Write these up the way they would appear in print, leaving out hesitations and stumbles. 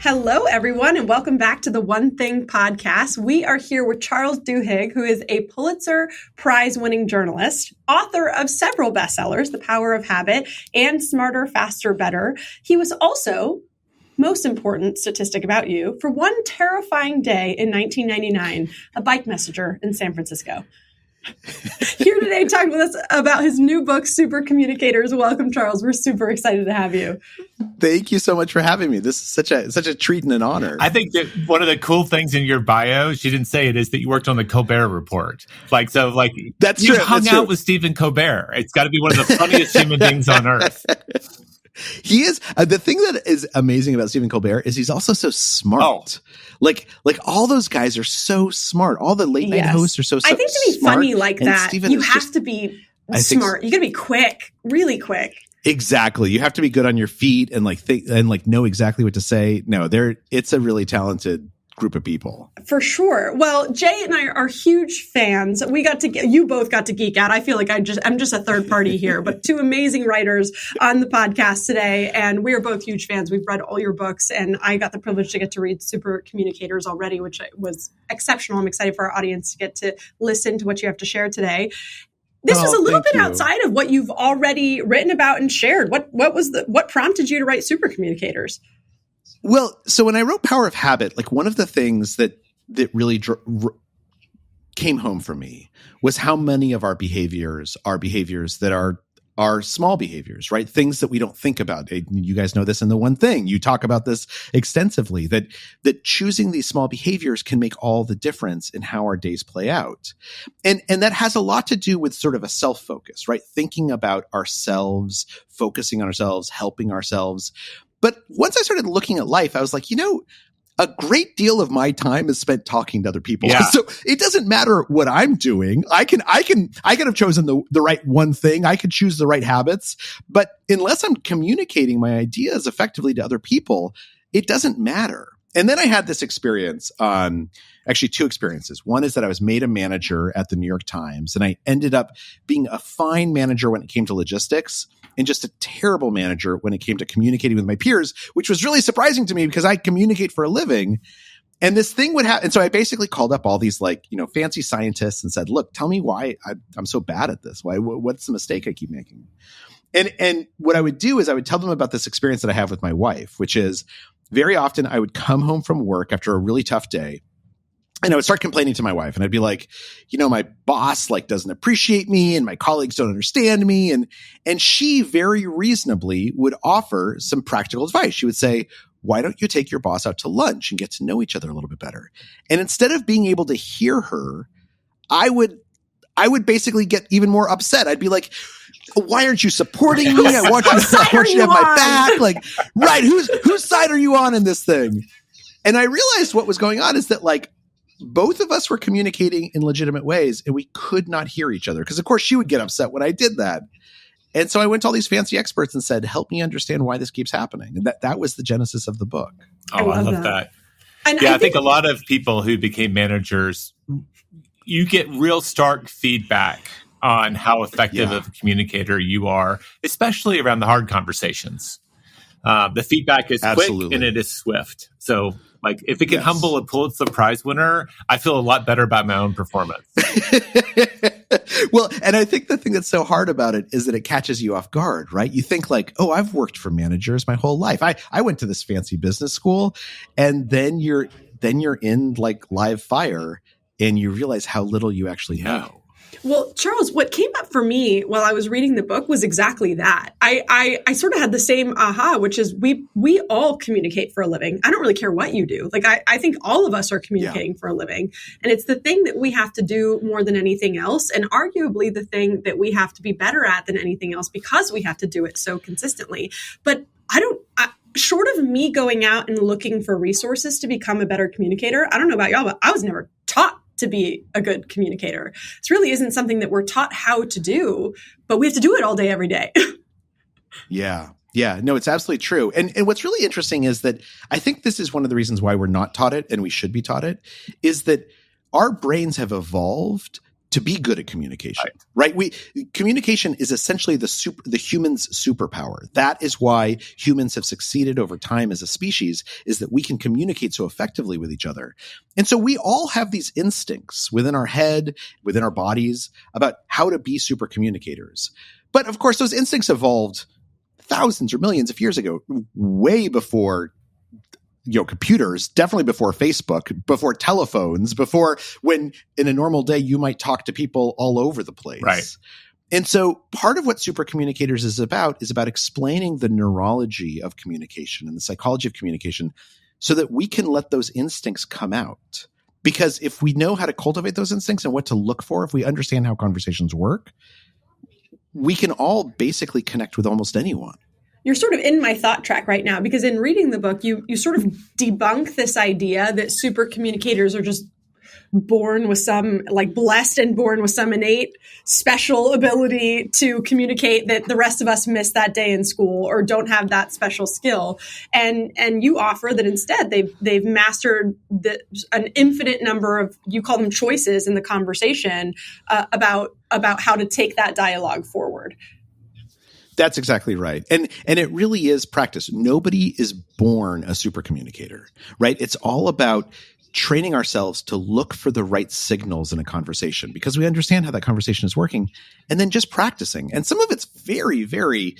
Hello, everyone, and welcome back to the One Thing podcast. We are here with Charles Duhigg, who is a Pulitzer Prize-winning journalist, author of several bestsellers, The Power of Habit and Smarter, Faster, Better. He was also, most important statistic about you, for one terrifying day in 1999, a bike messenger in San Francisco. Here today talking with us about his new book, Supercommunicators. Welcome, Charles. We're super excited to have you. Thank you so much for having me. This is such a treat and an honor. I think that one of the cool things in your bio, she didn't say it, is that you worked on the Colbert Report. That's you true. hung out with Stephen Colbert. It's got to be one of the funniest human beings on earth. He is. The thing that is amazing about Stephen Colbert is he's also so smart. Like all those guys are so smart. All the late night hosts are so smart. I think to be funny like that, Stephen you have to be smart. You got to be quick, really quick. Exactly. You have to be good on your feet and know exactly what to say. No, it's a really talented group of people. For sure. Well, Jay and I are huge fans. You both got to geek out. I feel like I'm just a third party here, but two amazing writers on the podcast today. And we are both huge fans. We've read all your books and I got the privilege to get to read Supercommunicators already, which was exceptional. I'm excited for our audience to get to listen to what you have to share today. This was a little bit outside of what you've already written about and shared. What prompted you to write Supercommunicators? Well, so when I wrote Power of Habit, one of the things that really came home for me was how many of our behaviors are behaviors that are small behaviors, right? Things that we don't think about. You guys know this in The One Thing. You talk about this extensively, that choosing these small behaviors can make all the difference in how our days play out. And that has a lot to do with sort of a self-focus, right? Thinking about ourselves, focusing on ourselves, helping ourselves. But once I started looking at life, I was like, a great deal of my time is spent talking to other people. Yeah. So it doesn't matter what I'm doing. I could have chosen the right one thing. I could choose the right habits. But unless I'm communicating my ideas effectively to other people, it doesn't matter. And then I had this experience actually two experiences. One is that I was made a manager at the New York Times, and I ended up being a fine manager when it came to logistics and just a terrible manager when it came to communicating with my peers, which was really surprising to me because I communicate for a living. And this thing would happen. And so I basically called up all these fancy scientists and said, look, tell me why I'm so bad at this. What's the mistake I keep making? And what I would do is I would tell them about this experience that I have with my wife, which is very often I would come home from work after a really tough day. And I would start complaining to my wife and I'd be like, my boss doesn't appreciate me and my colleagues don't understand me. And she very reasonably would offer some practical advice. She would say, why don't you take your boss out to lunch and get to know each other a little bit better? And instead of being able to hear her, I would basically get even more upset. I'd be like, why aren't you supporting me? I want you to have my back. Right. Whose side are you on in this thing? And I realized what was going on is that both of us were communicating in legitimate ways and we could not hear each other. Because of course she would get upset when I did that. And so I went to all these fancy experts and said, help me understand why this keeps happening. And that was the genesis of the book. Oh, I love that. And I think a lot of people who became managers, you get real stark feedback on how effective of a communicator you are, especially around the hard conversations. The feedback is quick and it is swift. So if it can humble a Pulitzer Prize winner, I feel a lot better about my own performance. Well, and I think the thing that's so hard about it is that it catches you off guard, right? You think I've worked for managers my whole life. I went to this fancy business school, and then you're in live fire and you realize how little you actually know. Well, Charles, what came up for me while I was reading the book was exactly that. I sort of had the same aha, which is we all communicate for a living. I don't really care what you do. I think all of us are communicating for a living. And it's the thing that we have to do more than anything else. And arguably the thing that we have to be better at than anything else because we have to do it so consistently. But short of me going out and looking for resources to become a better communicator, I don't know about y'all, but I was never taught to be a good communicator. This really isn't something that we're taught how to do, but we have to do it all day, every day. Yeah. No, it's absolutely true. And what's really interesting is that I think this is one of the reasons why we're not taught it and we should be taught it, is that our brains have evolved to be good at communication, right? Communication is essentially the human's superpower. That is why humans have succeeded over time as a species, is that we can communicate so effectively with each other. And so we all have these instincts within our head, within our bodies, about how to be super communicators. But of course, those instincts evolved thousands or millions of years ago, way before computers, definitely before Facebook, before telephones, before when in a normal day you might talk to people all over the place. Right. And so part of what Supercommunicators is about explaining the neurology of communication and the psychology of communication so that we can let those instincts come out. Because if we know how to cultivate those instincts and what to look for, if we understand how conversations work, we can all basically connect with almost anyone. You're sort of in my thought track right now, because in reading the book, you sort of debunk this idea that super communicators are just born with some, like, blessed and born with some innate special ability to communicate that the rest of us miss that day in school or don't have that special skill. And you offer that instead they've mastered an infinite number of, you call them choices in the conversation, about how to take that dialogue forward. That's exactly right. And it really is practice. Nobody is born a super communicator, right? It's all about training ourselves to look for the right signals in a conversation because we understand how that conversation is working, and then just practicing. And some of it's very, very,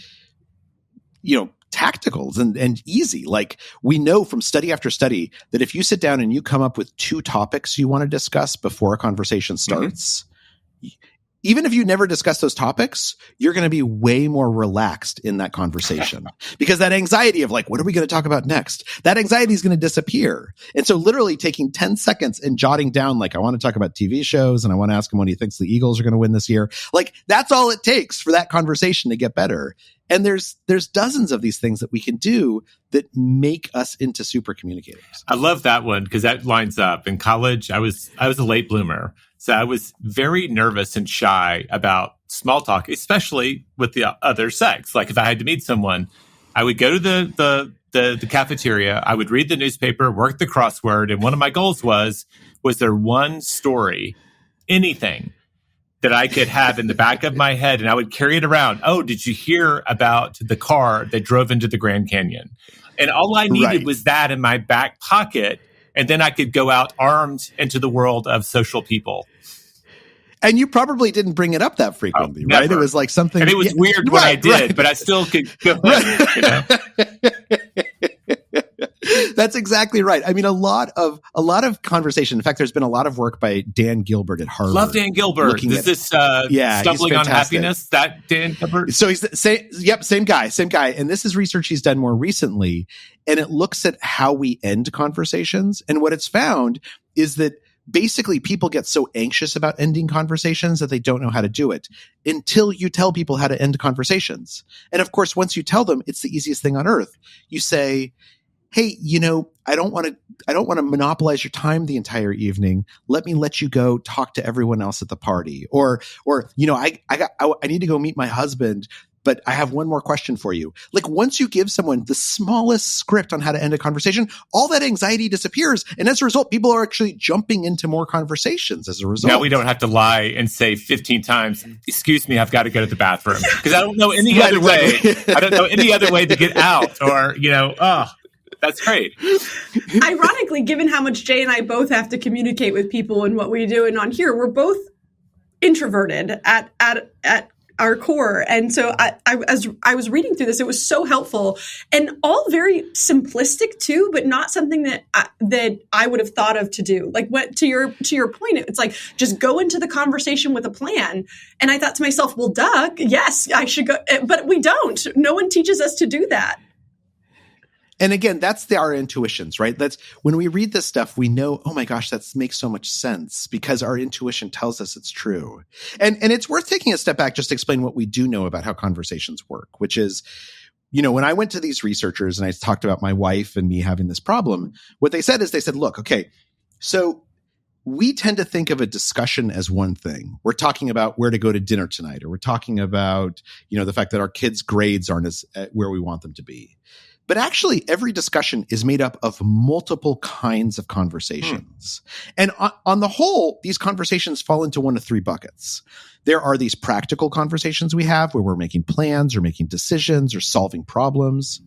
tactical and easy. Like, we know from study after study that if you sit down and you come up with 2 topics you want to discuss before a conversation starts, even if you never discuss those topics, you're going to be way more relaxed in that conversation because that anxiety of, like, what are we going to talk about next? That anxiety is going to disappear. And so literally taking 10 seconds and jotting down, like, I want to talk about TV shows and I want to ask him when he thinks the Eagles are going to win this year. Like, that's all it takes for that conversation to get better. And there's dozens of these things that we can do that make us into super communicators. I love that one because that lines up. In college, I was a late bloomer. So I was very nervous and shy about small talk, especially with the other sex. Like, if I had to meet someone, I would go to the cafeteria, I would read the newspaper, work the crossword, and one of my goals was there one story, anything, that I could have in the back of my head, and I would carry it around. Oh, did you hear about the car that drove into the Grand Canyon? And all I needed was that in my back pocket, and then I could go out armed into the world of social people. And you probably didn't bring it up that frequently, right? It was like something, and it was weird when I did, but I still could go ahead, That's exactly right. I mean, a lot of conversation. In fact, there's been a lot of work by Dan Gilbert at Harvard. Love Dan Gilbert. Is this Stumbling on Happiness? That Dan Gilbert? So he's same guy. And this is research he's done more recently, and it looks at how we end conversations. And what it's found is that basically people get so anxious about ending conversations that they don't know how to do it until you tell people how to end conversations. And of course, once you tell them, it's the easiest thing on earth. You say, hey, I don't want to monopolize your time the entire evening. Let me let you go talk to everyone else at the party. Or I need to go meet my husband, but I have one more question for you. Like, once you give someone the smallest script on how to end a conversation, all that anxiety disappears. And as a result, people are actually jumping into more conversations as a result. Now we don't have to lie and say 15 times, excuse me, I've got to go to the bathroom. Because I don't know any other way. I don't know any other way to get out. Or, that's great. Ironically, given how much Jay and I both have to communicate with people and what we do, and on here, we're both introverted at our core. And so as I was reading through this, it was so helpful and all very simplistic too, but not something that I would have thought of to do. Like, what to your point, it's like, just go into the conversation with a plan. And I thought to myself, well, duh, yes, I should go, but we don't. No one teaches us to do that. And again, that's our intuitions, right? That's when we read this stuff, we know, oh my gosh, that makes so much sense because our intuition tells us it's true. And it's worth taking a step back just to explain what we do know about how conversations work, which is, when I went to these researchers and I talked about my wife and me having this problem, what they said is look, okay, so we tend to think of a discussion as one thing. We're talking about where to go to dinner tonight, or we're talking about, the fact that our kids' grades aren't where we want them to be. But actually, every discussion is made up of multiple kinds of conversations. And on the whole, these conversations fall into one of three buckets. There are these practical conversations we have where we're making plans or making decisions or solving problems.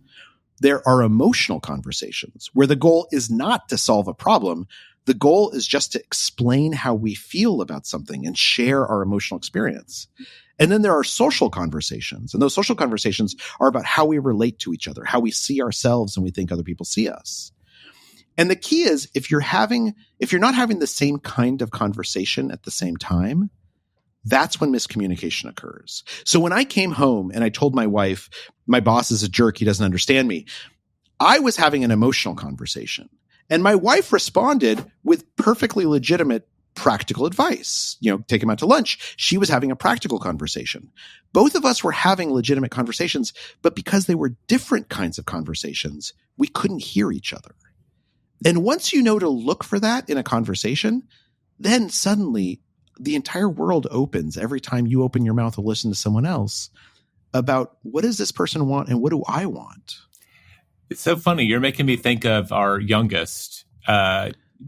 There are emotional conversations where the goal is not to solve a problem. The goal is just to explain how we feel about something and share our emotional experience. And then there are social conversations. And those social conversations are about how we relate to each other, how we see ourselves and we think other people see us. And the key is if you're not having the same kind of conversation at the same time, that's when miscommunication occurs. So when I came home and I told my wife, my boss is a jerk, he doesn't understand me, I was having an emotional conversation. And my wife responded with perfectly legitimate practical advice. Take him out to lunch. She was having a practical conversation. Both of us were having legitimate conversations, but because they were different kinds of conversations, we couldn't hear each other. And once you know to look for that in a conversation, then suddenly the entire world opens every time you open your mouth to listen to someone else about what does this person want and what do I want? It's so funny. You're making me think of our youngest.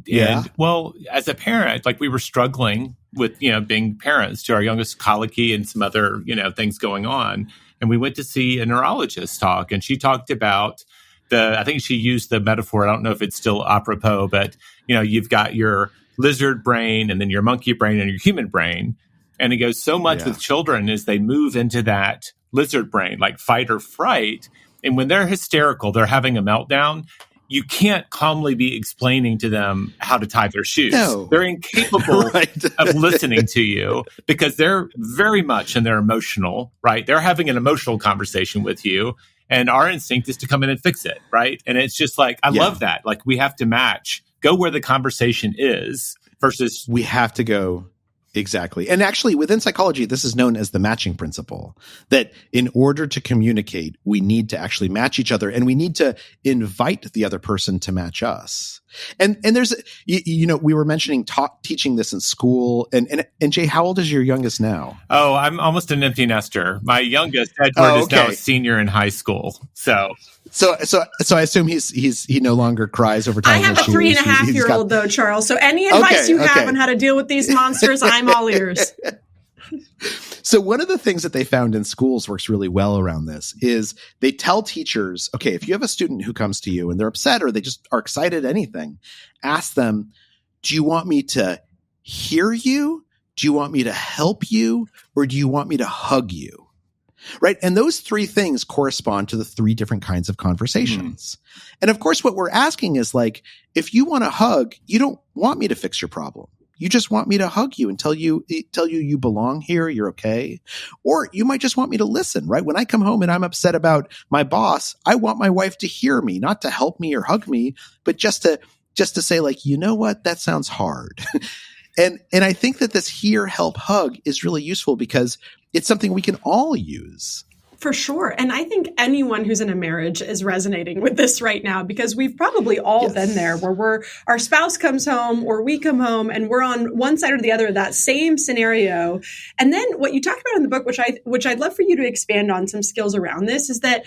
Yeah. Well, as a parent, we were struggling with, being parents to our youngest, colicky and some other, things going on. And we went to see a neurologist talk, and she talked about I think she used the metaphor. I don't know if it's still apropos, but, you've got your lizard brain and then your monkey brain and your human brain. And it goes so much with children as they move into that lizard brain, like fight or fright. And when they're hysterical, they're having a meltdown, you can't calmly be explaining to them how to tie their shoes. No. They're incapable of listening to you because they're very much in their emotional, right? They're having an emotional conversation with you. And our instinct is to come in and fix it, right? And it's just I love that. We have to go where the conversation is versus... We have to go... Exactly. And actually, within psychology, this is known as the matching principle, that in order to communicate, we need to actually match each other and we need to invite the other person to match us. And there's, we were mentioning teaching this in school. And Jay, how old is your youngest now? Oh, I'm almost an empty nester. My youngest, Edward, is now a senior in high school. So I assume he no longer cries over tying I have his a 3.5-year-old though, Charles. So any advice you have on how to deal with these monsters, I'm all ears. So one of the things that they found in schools works really well around this is they tell teachers, okay, if you have a student who comes to you and they're upset or they just are excited, anything, ask them, do you want me to hear you? Do you want me to help you? Or do you want me to hug you? Right. And those three things correspond to the three different kinds of conversations. And of course, what we're asking is if you want a hug, you don't want me to fix your problem. You just want me to hug you and tell you you belong here, you're okay. Or you might just want me to listen, right? When I come home and I'm upset about my boss, I want my wife to hear me, not to help me or hug me, but just to say you know what, that sounds hard. And I think that this hear, help, hug is really useful because it's something we can all use. For sure. And I think anyone who's in a marriage is resonating with this right now because we've probably all been there where our spouse comes home or we come home and we're on one side or the other of that same scenario. And then what you talk about in the book, which I'd love for you to expand on some skills around this, is that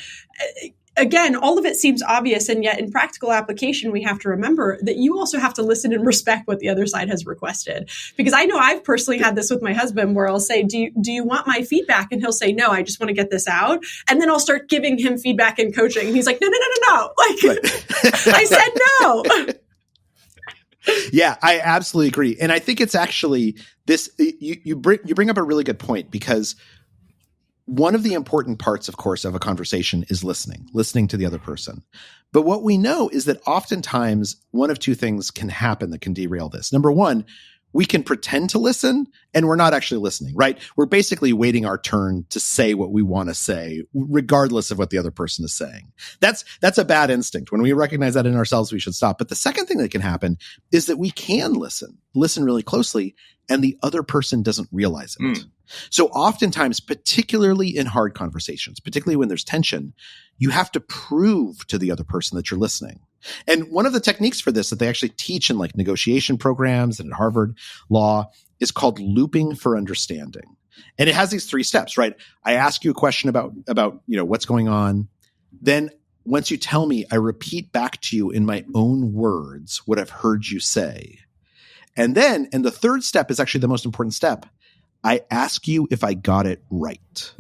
again, all of it seems obvious, and yet in practical application, we have to remember that you also have to listen and respect what the other side has requested. Because I know I've personally had this with my husband where I'll say, do you want my feedback? And he'll say, no, I just want to get this out. And then I'll start giving him feedback and coaching. And he's like, no. I said no. Yeah, I absolutely agree. And I think it's actually this, you bring up a really good point because one of the important parts, of course, of a conversation is listening to the other person. But what we know is that oftentimes one of two things can happen that can derail this. Number one, we can pretend to listen and we're not actually listening, right? We're basically waiting our turn to say what we want to say, regardless of what the other person is saying. That's a bad instinct. When we recognize that in ourselves, we should stop. But the second thing that can happen is that we can listen really closely, and the other person doesn't realize it. So oftentimes, particularly in hard conversations, particularly when there's tension, you have to prove to the other person that you're listening. And one of the techniques for this that they actually teach in negotiation programs and at Harvard Law is called looping for understanding. And it has these 3 steps, right? I ask you a question about what's going on. Then once you tell me, I repeat back to you in my own words what I've heard you say. And the third step is actually the most important step. I ask you if I got it right.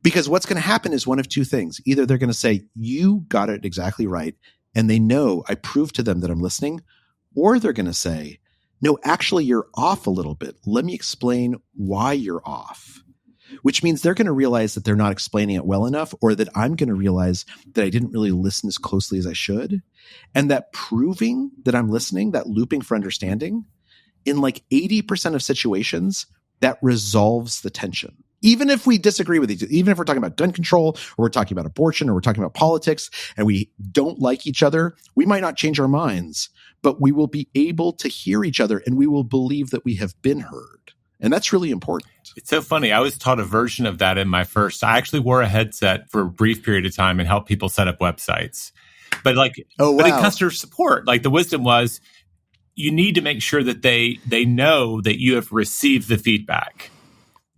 Because what's going to happen is one of two things. Either they're going to say, you got it exactly right, and they know I proved to them that I'm listening, or they're going to say, no, actually, you're off a little bit. Let me explain why you're off. Which means they're going to realize that they're not explaining it well enough, or that I'm going to realize that I didn't really listen as closely as I should. And that proving that I'm listening, that looping for understanding, in like 80% of situations, that resolves the tension. Even if we disagree with each other, even if we're talking about gun control, or we're talking about abortion, or we're talking about politics, and we don't like each other, we might not change our minds, but we will be able to hear each other, and we will believe that we have been heard. And that's really important. It's so funny. I was taught a version of that in my first. I actually wore a headset for a brief period of time and helped people set up websites. But but in customer support, like the wisdom was, you need to make sure that they know that you have received the feedback.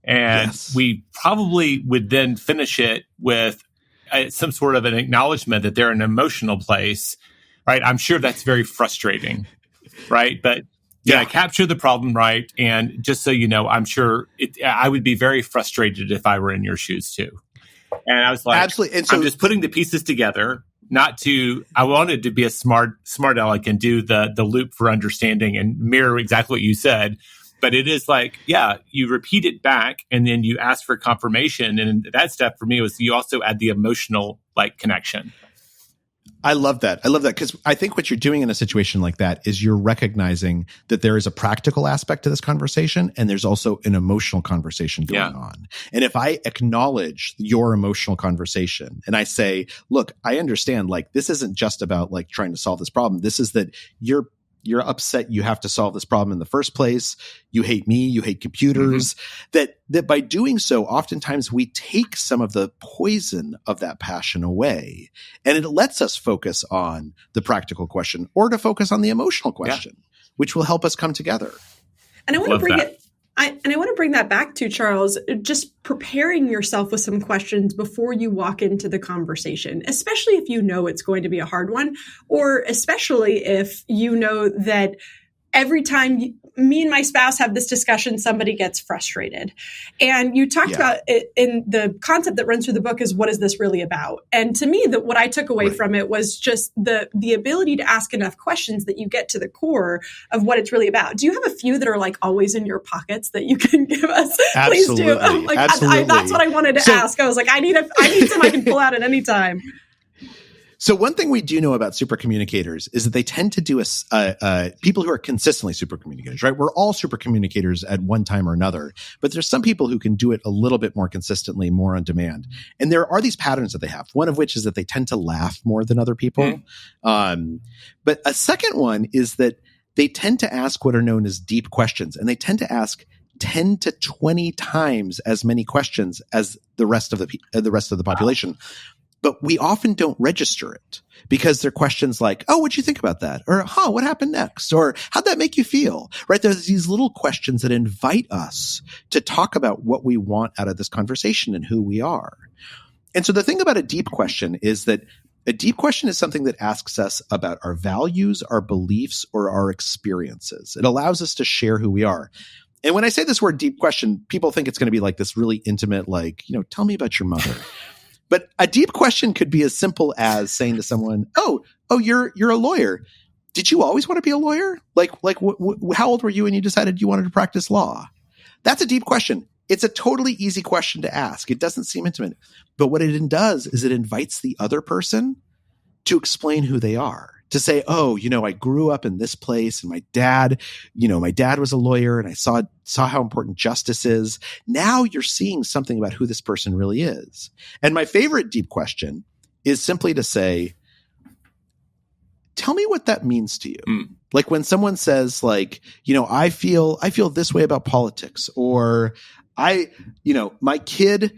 And we probably would then finish it with some sort of an acknowledgement that they're in an emotional place, right? I'm sure that's very frustrating, right? But did I capture the problem right? And just so you know, I'm sure I would be very frustrated if I were in your shoes too. And I was like, absolutely. And so, I'm just putting the pieces together. I wanted to be a smart aleck and do the loop for understanding and mirror exactly what you said. But it is like, you repeat it back and then you ask for confirmation. And that step for me was you also add the emotional connection. I love that. Because I think what you're doing in a situation like that is you're recognizing that there is a practical aspect to this conversation and there's also an emotional conversation going on. And if I acknowledge your emotional conversation and I say, look, I understand, this isn't just about trying to solve this problem. This is that you're upset you have to solve this problem in the first place. You hate me. You hate computers. Mm-hmm. That by doing so, oftentimes we take some of the poison of that passion away. And it lets us focus on the practical question or to focus on the emotional question, which will help us come together. And I want to bring it. I want to bring that back to Charles, just preparing yourself with some questions before you walk into the conversation, especially if you know it's going to be a hard one, or especially if you know that every time me and my spouse have this discussion, somebody gets frustrated. And you talked about it in the concept that runs through the book is, what is this really about? And to me, what I took away from it was just the ability to ask enough questions that you get to the core of what it's really about. Do you have a few that are always in your pockets that you can give us? Absolutely. Please do. Absolutely. That's what I wanted to ask. I was like, I need some I can pull out at any time. So one thing we do know about supercommunicators is that they tend to do people who are consistently supercommunicators, right? We're all supercommunicators at one time or another, but there's some people who can do it a little bit more consistently, more on demand. And there are these patterns that they have. One of which is that they tend to laugh more than other people. But a second one is that they tend to ask what are known as deep questions, and they tend to ask 10 to 20 times as many questions as the rest of the population. Wow. But we often don't register it because they're questions like, oh, what'd you think about that? Or, what happened next? Or how'd that make you feel? Right? There's these little questions that invite us to talk about what we want out of this conversation and who we are. And so the thing about a deep question is that a deep question is something that asks us about our values, our beliefs, or our experiences. It allows us to share who we are. And when I say this word deep question, people think it's going to be this really intimate, tell me about your mother. But a deep question could be as simple as saying to someone, "Oh, you're a lawyer. Did you always want to be a lawyer? How old were you when you decided you wanted to practice law?" That's a deep question. It's a totally easy question to ask. It doesn't seem intimate, but what it does is it invites the other person to explain who they are. To say, I grew up in this place and my dad was a lawyer and I saw how important justice is. Now you're seeing something about who this person really is. And my favorite deep question is simply to say, tell me what that means to you. Like when someone says I feel this way about politics, or my kid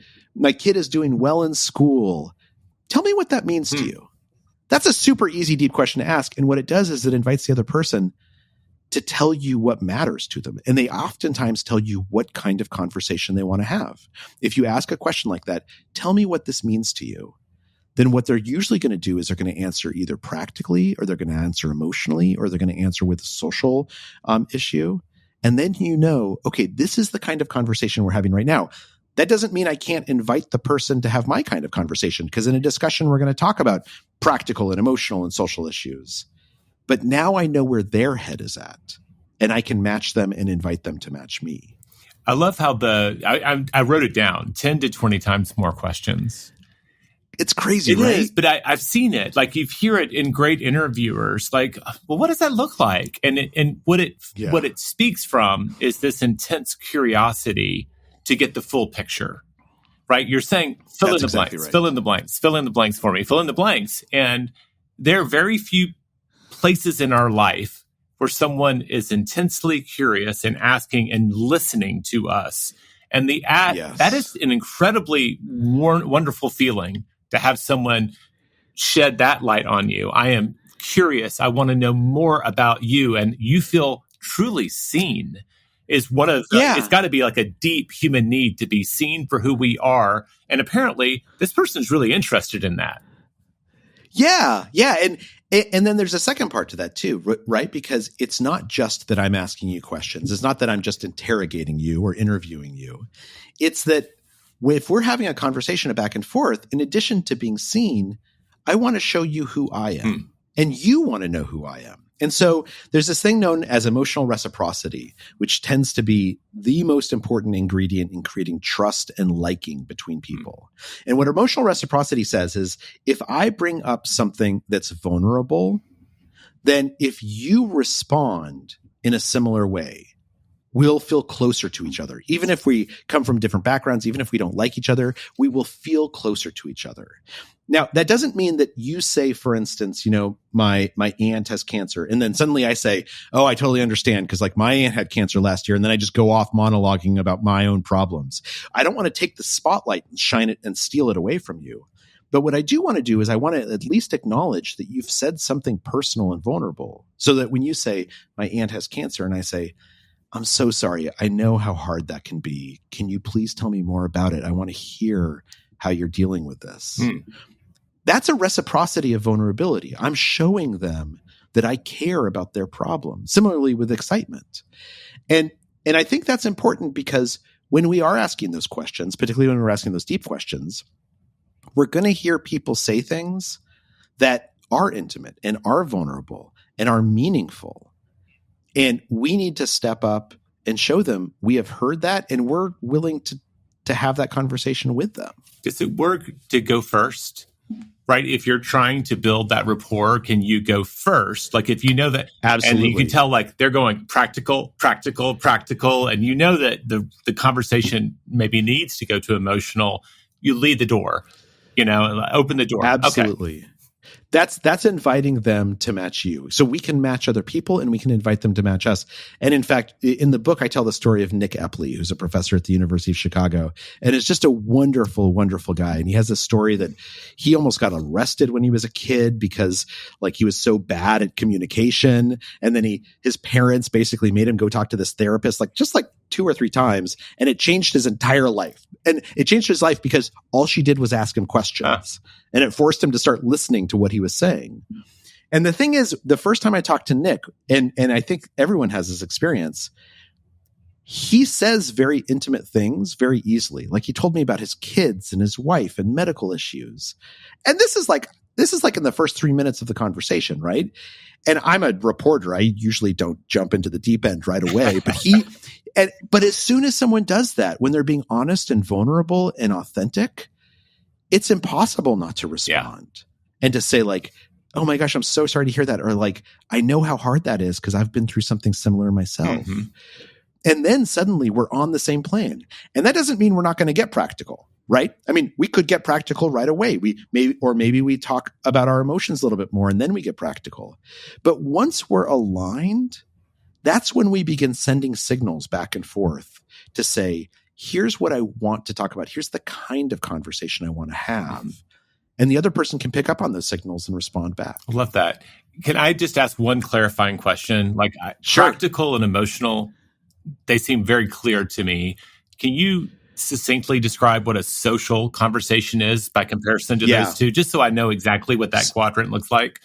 is doing well in school. Tell me what that means to you. That's a super easy, deep question to ask. And what it does is it invites the other person to tell you what matters to them. And they oftentimes tell you what kind of conversation they want to have. If you ask a question like that, tell me what this means to you. then what they're usually going to do is they're going to answer either practically, or they're going to answer emotionally, or they're going to answer with a social issue. And then okay, this is the kind of conversation we're having right now. That doesn't mean I can't invite the person to have my kind of conversation, because in a discussion, we're going to talk about practical and emotional and social issues. But now I know where their head is at, and I can match them and invite them to match me. I love how I wrote it down, 10 to 20 times more questions. It's crazy, right? It is, but I've seen it. Like, you hear it in great interviewers. Like, well, what does that look like? And what it speaks from is this intense curiosity to get the full picture, right? You're saying, fill in the blanks, right. Fill in the blanks, fill in the blanks for me, fill in the blanks. And there are very few places in our life where someone is intensely curious and asking and listening to us. And that is an incredibly wonderful feeling, to have someone shed that light on you. I am curious. I want to know more about you. And you feel truly seen is one of the, it's got to be like a deep human need to be seen for who we are. And apparently this person's really interested in that. Yeah. And then there's a second part to that too, right? Because it's not just that I'm asking you questions. It's not that I'm just interrogating you or interviewing you. It's that if we're having a conversation back and forth, in addition to being seen, I want to show you who I am, and you want to know who I am. And so there's this thing known as emotional reciprocity, which tends to be the most important ingredient in creating trust and liking between people. And what emotional reciprocity says is, if I bring up something that's vulnerable, then if you respond in a similar way, we'll feel closer to each other. Even if we come from different backgrounds, even if we don't like each other, we will feel closer to each other. Now, that doesn't mean that you say, for instance, my aunt has cancer. And then suddenly I say, oh, I totally understand, because like my aunt had cancer last year. And then I just go off monologuing about my own problems. I don't want to take the spotlight and shine it and steal it away from you. But what I do want to do is I want to at least acknowledge that you've said something personal and vulnerable, so that when you say my aunt has cancer and I say, I'm so sorry, I know how hard that can be. Can you please tell me more about it? I want to hear how you're dealing with this. That's a reciprocity of vulnerability. I'm showing them that I care about their problem. Similarly with excitement. And I think that's important, because when we are asking those questions, particularly when we're asking those deep questions, we're going to hear people say things that are intimate and are vulnerable and are meaningful. And we need to step up and show them we have heard that, and we're willing to have that conversation with them. Does it work to go first? Right? If you're trying to build that rapport, can you go first? Like, if you know that, absolutely, and you can tell like they're going practical, and you know that the conversation maybe needs to go to emotional, you lead the door, open the door. Absolutely. Okay. That's inviting them to match you. So we can match other people, and we can invite them to match us. And in fact, in the book, I tell the story of Nick Epley, who's a professor at the University of Chicago. And it's just a wonderful, wonderful guy. And he has a story that he almost got arrested when he was a kid because like he was so bad at communication. And then his parents basically made him go talk to this therapist, just 2 or 3 times. And it changed his entire life. And it changed his life because all she did was ask him questions. And it forced him to start listening to what he was saying. And the thing is, the first time I talked to Nick, and I think everyone has this experience, he says very intimate things very easily. Like, he told me about his kids and his wife and medical issues. And this is like in the first 3 minutes of the conversation, right? And I'm a reporter. I usually don't jump into the deep end right away. But as soon as someone does that, when they're being honest and vulnerable and authentic, it's impossible not to respond and to say like, oh my gosh, I'm so sorry to hear that. Or like, I know how hard that is because I've been through something similar myself. Mm-hmm. And then suddenly we're on the same plane. And that doesn't mean we're not going to get practical, right? I mean, we could get practical right away. Maybe we talk about our emotions a little bit more and then we get practical. But once we're aligned, that's when we begin sending signals back and forth to say, here's what I want to talk about. Here's the kind of conversation I want to have. Mm-hmm. And the other person can pick up on those signals and respond back. I love that. Can I just ask one clarifying question? Sure. Practical and emotional, they seem very clear to me. Can you succinctly describe what a social conversation is by comparison to those two, just so I know exactly what that quadrant looks like?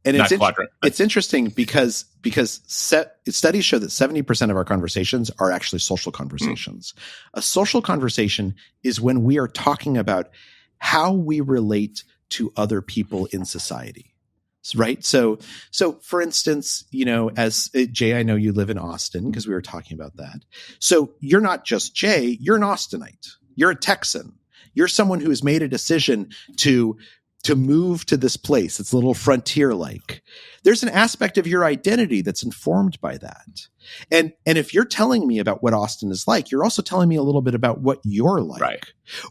It's interesting because studies show that 70% of our conversations are actually social conversations. A social conversation is when we are talking about how we relate to other people in society. Right. So for instance, as Jay, I know you live in Austin because we were talking about that. So you're not just Jay, you're an Austinite. You're a Texan. You're someone who has made a decision to move to this place. It's a little frontier-like. There's an aspect of your identity that's informed by that. And if you're telling me about what Austin is like, you're also telling me a little bit about what you're like. Right.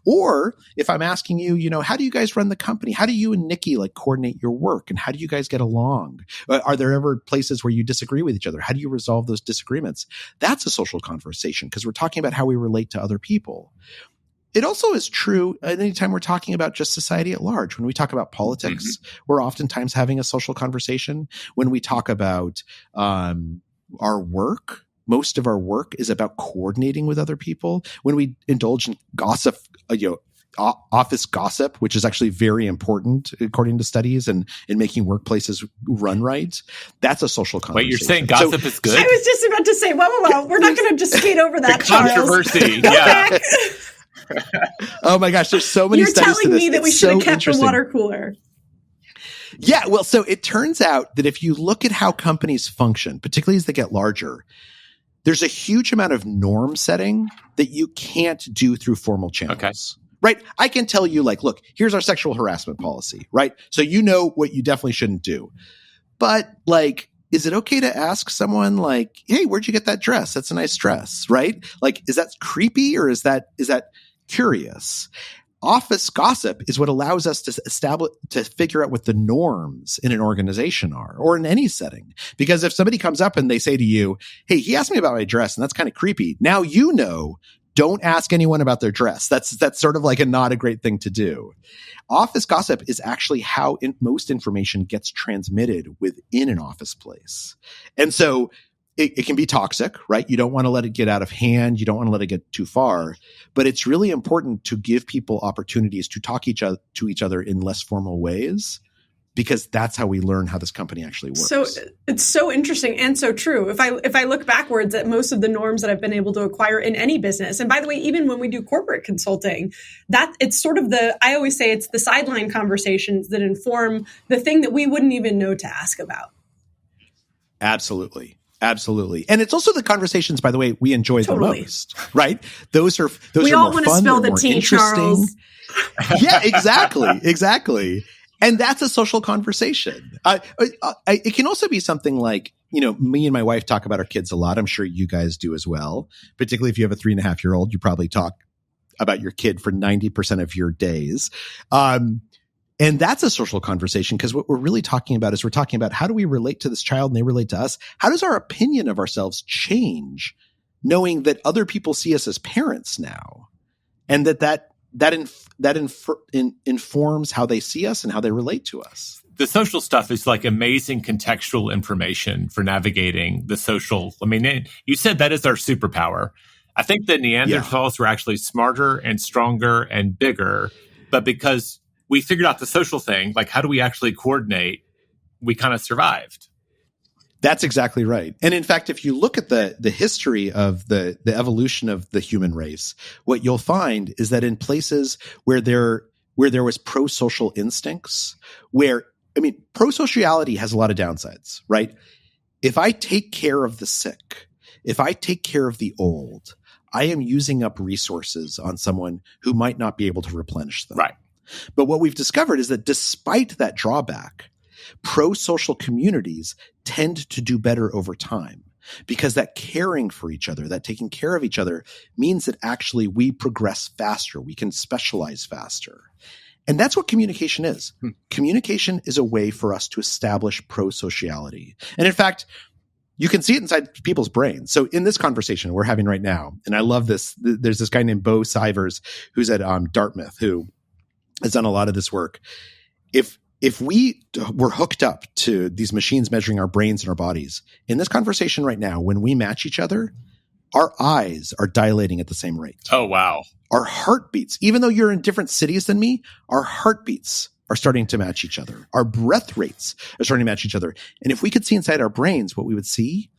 Or if I'm asking you, how do you guys run the company? How do you and Nikki coordinate your work? And how do you guys get along? Are there ever places where you disagree with each other? How do you resolve those disagreements? That's a social conversation because we're talking about how we relate to other people. It also is true anytime we're talking about just society at large. When we talk about politics, we're oftentimes having a social conversation. When we talk about our work, most of our work is about coordinating with other people. When we indulge in gossip, office gossip, which is actually very important according to studies and in making workplaces run right, that's a social conversation. Wait, you're saying gossip is good? I was just about to say, whoa. We're not going to just skate over that, Charles. Controversy, yeah. Oh my gosh, there's so many You're studies to this. telling me that we should have kept the water cooler. Yeah, well, so it turns out that if you look at how companies function, particularly as they get larger, there's a huge amount of norm setting that you can't do through formal channels. Okay. Right? I can tell you look, here's our sexual harassment policy, right? So you know what you definitely shouldn't do. But is it okay to ask someone hey, where'd you get that dress? That's a nice dress, right? Is that creepy or is that curious? Office gossip is what allows us to figure out what the norms in an organization are, or in any setting. Because if somebody comes up and they say to you, hey, he asked me about my dress and that's kind of creepy. Now, don't ask anyone about their dress. That's sort of not a great thing to do. Office gossip is actually how most information gets transmitted within an office place. And so it can be toxic, right? You don't want to let it get out of hand. You don't want to let it get too far. But it's really important to give people opportunities to talk to each other in less formal ways, because that's how we learn how this company actually works. So it's so interesting and so true. If I look backwards at most of the norms that I've been able to acquire in any business, and by the way, even when we do corporate consulting, that it's sort of I always say it's the sideline conversations that inform the thing that we wouldn't even know to ask about. Absolutely. And it's also the conversations, by the way, we enjoy the most, right? Those are we are all more want to fun, spill the more tea, interesting. Charles. Yeah, exactly. And that's a social conversation. It can also be something like, me and my wife talk about our kids a lot. I'm sure you guys do as well. Particularly if you have a 3.5-year-old, you probably talk about your kid for 90% of your days. And that's a social conversation, because what we're really talking about is we're talking about how do we relate to this child and they relate to us? How does our opinion of ourselves change knowing that other people see us as parents now, and that informs how they see us and how they relate to us? The social stuff is amazing contextual information for navigating the social. I mean, you said that is our superpower. I think the Neanderthals were actually smarter and stronger and bigger, but because we figured out the social thing, how do we actually coordinate, we kind of survived. That's exactly right. And in fact, if you look at the history of the evolution of the human race, what you'll find is that in places where there was pro-social instincts, pro-sociality has a lot of downsides, right? If I take care of the sick, if I take care of the old, I am using up resources on someone who might not be able to replenish them. Right. But what we've discovered is that despite that drawback, pro-social communities tend to do better over time, because that caring for each other, that taking care of each other, means that actually we progress faster. We can specialize faster. And that's what communication is. Communication is a way for us to establish pro-sociality. And in fact, you can see it inside people's brains. So in this conversation we're having right now, and I love this, there's this guy named Bo Sivers who's at Dartmouth who has done a lot of this work. If we were hooked up to these machines measuring our brains and our bodies, in this conversation right now, when we match each other, our eyes are dilating at the same rate. Oh, wow. Our heartbeats, even though you're in different cities than me, our heartbeats are starting to match each other. Our breath rates are starting to match each other. And if we could see inside our brains, what we would see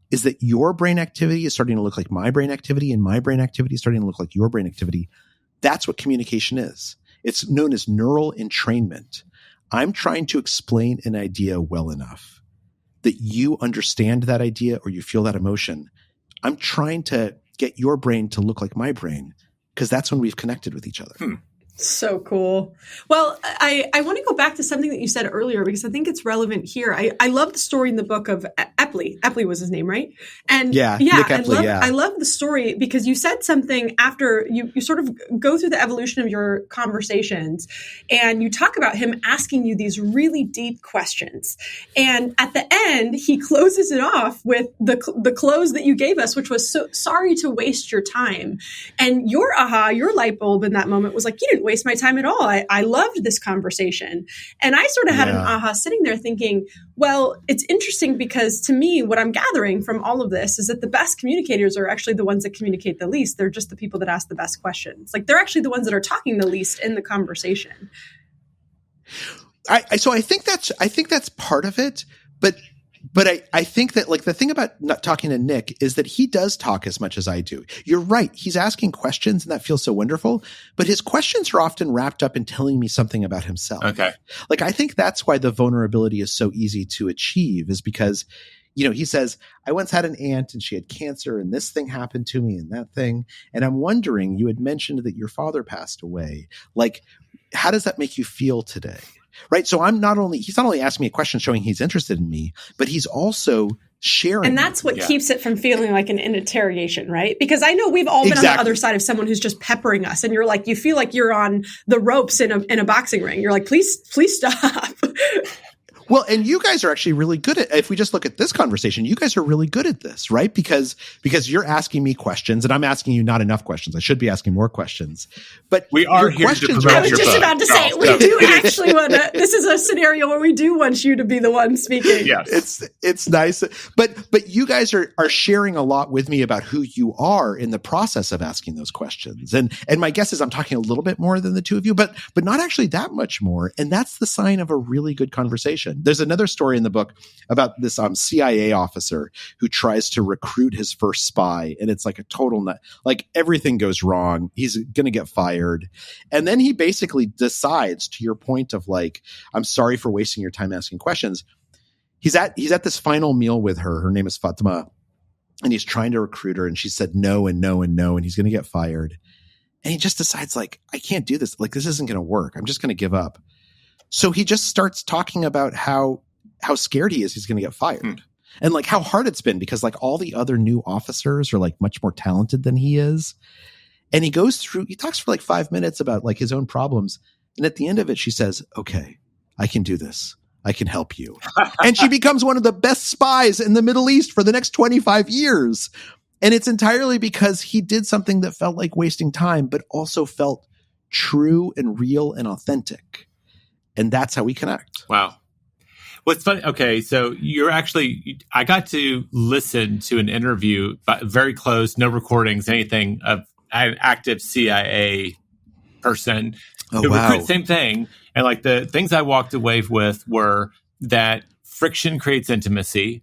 is that your brain activity is starting to look like my brain activity, and my brain activity is starting to look like your brain activity. That's what communication is. It's known as neural entrainment. I'm trying to explain an idea well enough that you understand that idea or you feel that emotion. I'm trying to get your brain to look like my brain, because that's when we've connected with each other. So cool. Well, I want to go back to something that you said earlier, because I think it's relevant here. I love the story in the book of Epley. Epley was his name, right? And Nick Epley, I love the story because you said something after you sort of go through the evolution of your conversations, and you talk about him asking you these really deep questions. And at the end, he closes it off with the close that you gave us, which was so sorry to waste your time. And your light bulb in that moment was like, you didn't waste my time at all. I loved this conversation. And I sort of had an aha sitting there thinking, well, it's interesting because to me, what I'm gathering from all of this is that the best communicators are actually the ones that communicate the least. They're just the people that ask the best questions. Like, they're actually the ones that are talking the least in the conversation. So I think that's part of it, but I think that, like, the thing about not talking to Nick is that he does talk as much as I do. You're right. He's asking questions, and that feels so wonderful, but his questions are often wrapped up in telling me something about himself. Okay. Like, I think that's why the vulnerability is so easy to achieve, is because, he says, I once had an aunt and she had cancer and this thing happened to me and that thing. And I'm wondering, you had mentioned that your father passed away. Like, how does that make you feel today? Right. So he's not only asking me a question showing he's interested in me, but he's also sharing. And that's what keeps it from feeling like an interrogation, right? Because I know we've all been on the other side of someone who's just peppering us, and you're like, you feel like you're on the ropes in a boxing ring. You're like, please stop. Well, and you guys are actually really good at, if we just look at this conversation, you guys are really good at this, right? Because you're asking me questions and I'm asking you not enough questions. I should be asking more questions, but we are here to promote your book. I was just about to say, we do actually want to, this is a scenario where we do want you to be the one speaking. Yes. It's nice. But you guys are sharing a lot with me about who you are in the process of asking those questions. And my guess is I'm talking a little bit more than the two of you, but not actually that much more. And that's the sign of a really good conversation. There's another story in the book about this CIA officer who tries to recruit his first spy, and it's like a total like everything goes wrong. He's going to get fired, and then he basically decides, to your point of like, I'm sorry for wasting your time asking questions. He's at this final meal with her. Her name is Fatima, and he's trying to recruit her, and she said no and no and no, and he's going to get fired. And he just decides, like, I can't do this. Like, this isn't going to work. I'm just going to give up. So he just starts talking about how scared he is he's going to get fired and like how hard it's been because like all the other new officers are like much more talented than he is. And he talks for like 5 minutes about like his own problems. And at the end of it, she says, okay, I can do this. I can help you. And she becomes one of the best spies in the Middle East for the next 25 years. And it's entirely because he did something that felt like wasting time, but also felt true and real and authentic. And that's how we connect. Wow. Well, it's funny. Okay. So I got to listen to an interview, very close, no recordings, anything, of an active CIA person who recruited the same thing. And like the things I walked away with were that friction creates intimacy.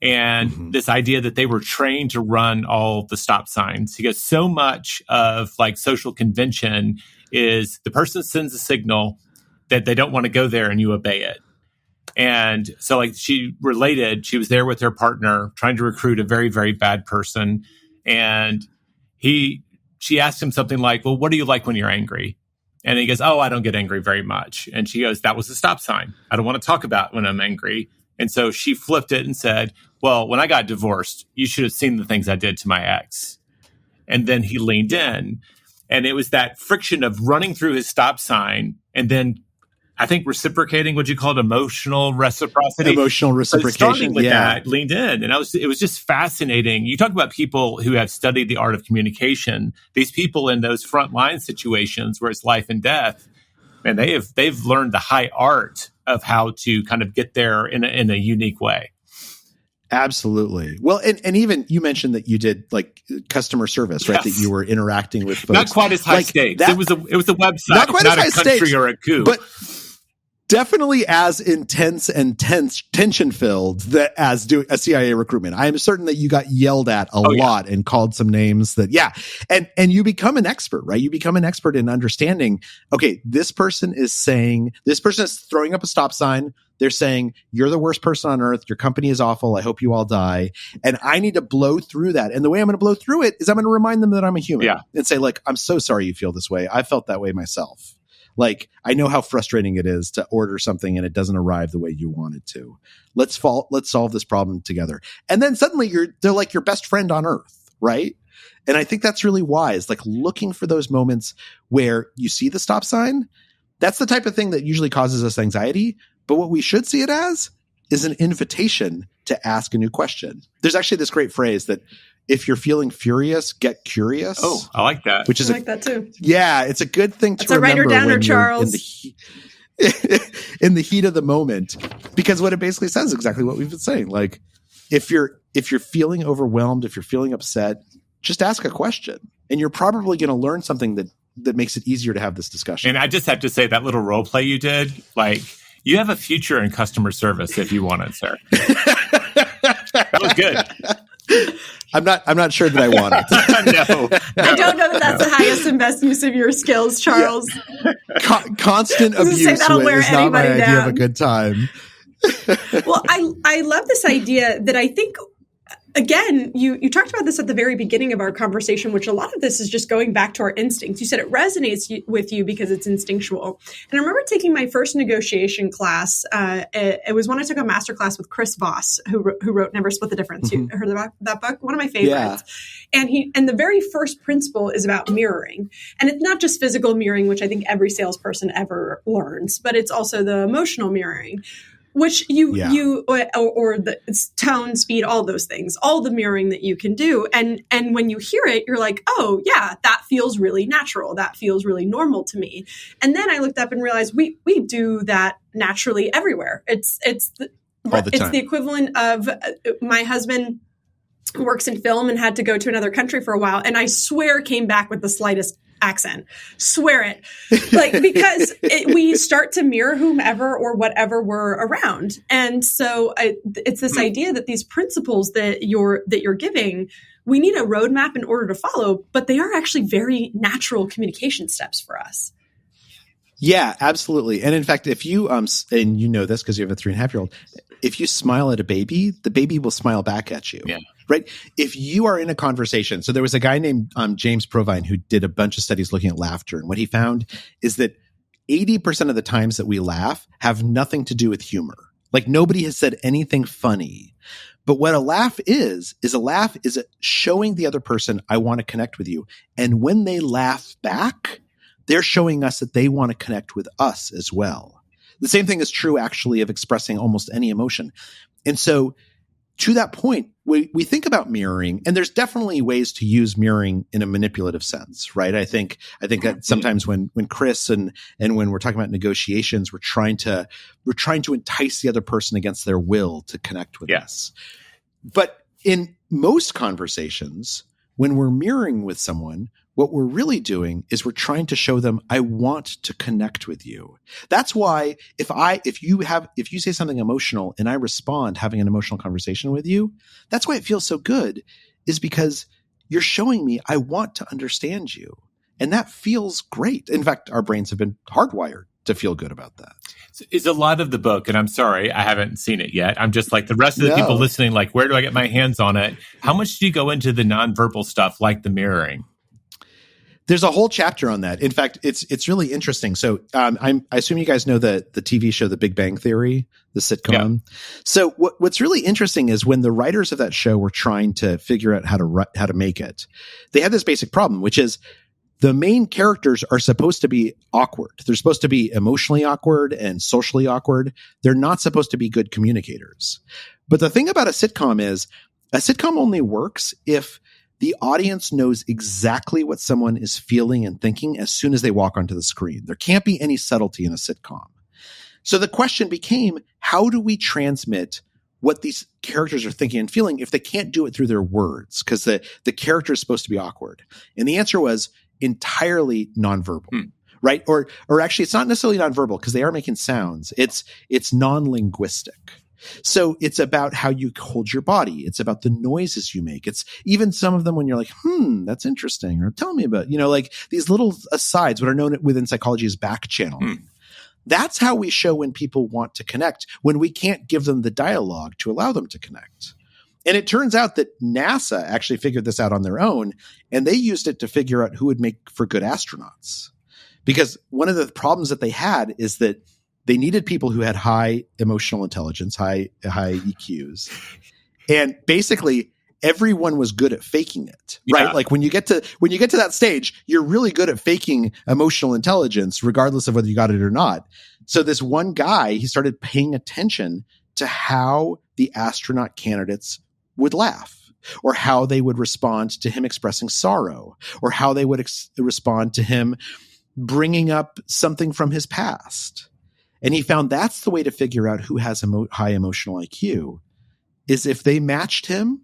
And this idea that they were trained to run all the stop signs. Because so much of like social convention is the person sends a signal that they don't want to go there and you obey it. And so like she was there with her partner trying to recruit a very, very bad person. And she asked him something like, well, what do you like when you're angry? And he goes, oh, I don't get angry very much. And she goes, that was a stop sign. I don't want to talk about when I'm angry. And so she flipped it and said, well, when I got divorced, you should have seen the things I did to my ex. And then he leaned in, and it was that friction of running through his stop sign and then I think reciprocating, would you call it emotional reciprocity? Emotional reciprocation. Starting with that, leaned in. And it was just fascinating. You talk about people who have studied the art of communication, these people in those frontline situations where it's life and death, and they've learned the high art of how to kind of get there in a unique way. Absolutely. Well, and even you mentioned that you did like customer service, right? That you were interacting with folks. Not quite as high stakes. It was a website, not quite not as high a country stakes, or a coup. but definitely as intense and tension filled as doing a CIA recruitment. I am certain that you got yelled at a lot and called some names that, and you become an expert, right? You become an expert in understanding, okay, this person is throwing up a stop sign. They're saying, you're the worst person on earth. Your company is awful. I hope you all die. And I need to blow through that. And the way I'm going to blow through it is I'm going to remind them that I'm a human and say, like, I'm so sorry you feel this way. I felt that way myself. Like, I know how frustrating it is to order something and it doesn't arrive the way you want it to. Let's solve this problem together. And then suddenly they're like your best friend on earth, right? And I think that's really wise. Like, looking for those moments where you see the stop sign. That's the type of thing that usually causes us anxiety. But what we should see it as is an invitation to ask a new question. There's actually this great phrase that if you're feeling furious, get curious. Oh, I like that. Which is I like that too. Yeah, it's a good thing to remember. That's a writer-downer, Charles. In the heat of the moment. Because what it basically says is exactly what we've been saying. Like, if you're feeling overwhelmed, if you're feeling upset, just ask a question. And you're probably going to learn something that makes it easier to have this discussion. And I just have to say, that little role play you did, like, you have a future in customer service if you want it, sir. That was good. I'm not sure that I want it. No. I don't know that that's the highest and best use of your skills, Charles. Yeah. Constant abuse is not my idea of a good time. Well, I love this idea that I think, again, you talked about this at the very beginning of our conversation, which a lot of this is just going back to our instincts. You said it resonates with you because it's instinctual. And I remember taking my first negotiation class. It was when I took a master class with Chris Voss, who wrote Never Split the Difference. You heard about that book? One of my favorites. Yeah. And the very first principle is about mirroring. And it's not just physical mirroring, which I think every salesperson ever learns, but it's also the emotional mirroring. Which or the tone, speed, all those things, all the mirroring that you can do. And when you hear it, you're like, oh yeah, that feels really natural. That feels really normal to me. And then I looked up and realized we do that naturally everywhere. It's the equivalent of my husband works in film and had to go to another country for a while. And I swear came back with the slightest accent. Swear it. Like, because we start to mirror whomever or whatever we're around. And so it's this idea that these principles that you're giving, we need a roadmap in order to follow, but they are actually very natural communication steps for us. Yeah, absolutely. And in fact, if you, and you know this because you have a 3.5-year-old, if you smile at a baby, the baby will smile back at you. Yeah. Right. If you are in a conversation, so there was a guy named James Provine who did a bunch of studies looking at laughter. And what he found is that 80% of the times that we laugh have nothing to do with humor. Like, nobody has said anything funny. But what a laugh is showing the other person, I want to connect with you. And when they laugh back, they're showing us that they want to connect with us as well. The same thing is true, actually, of expressing almost any emotion. And so to that point, we think about mirroring, and there's definitely ways to use mirroring in a manipulative sense, right? I think that sometimes when Chris and when we're talking about negotiations, we're trying to entice the other person against their will to connect with us. But in most conversations, when we're mirroring with someone, what we're really doing is we're trying to show them, I want to connect with you. That's why if you say something emotional and I respond having an emotional conversation with you, that's why it feels so good, is because you're showing me I want to understand you. And that feels great. In fact, our brains have been hardwired to feel good about that. Is a lot of the book, and I'm sorry, I haven't seen it yet. I'm just like the rest of the people listening, like, where do I get my hands on it? How much do you go into the nonverbal stuff like the mirroring? There's a whole chapter on that. In fact, it's really interesting. So I assume you guys know the TV show The Big Bang Theory, the sitcom. Yeah. So what's really interesting is when the writers of that show were trying to figure out how to make it, they had this basic problem, which is the main characters are supposed to be awkward. They're supposed to be emotionally awkward and socially awkward. They're not supposed to be good communicators. But the thing about a sitcom is a sitcom only works if the audience knows exactly what someone is feeling and thinking as soon as they walk onto the screen. There can't be any subtlety in a sitcom. So the question became, how do we transmit what these characters are thinking and feeling if they can't do it through their words, because the character is supposed to be awkward. And the answer was entirely nonverbal, right? Or actually, it's not necessarily nonverbal because they are making sounds. It's non-linguistic. So it's about how you hold your body. It's about the noises you make. It's even some of them when you're like, that's interesting, or tell me about, like these little asides, what are known within psychology as back channeling. That's how we show when people want to connect, when we can't give them the dialogue to allow them to connect. And it turns out that NASA actually figured this out on their own, and they used it to figure out who would make for good astronauts. Because one of the problems that they had is that they needed people who had high emotional intelligence, high EQs. And basically everyone was good at faking it, right? Like when you get to that stage, you're really good at faking emotional intelligence, regardless of whether you got it or not. So this one guy, he started paying attention to how the astronaut candidates would laugh, or how they would respond to him expressing sorrow, or how they would respond to him bringing up something from his past. And he found that's the way to figure out who has high emotional IQ, is if they matched him,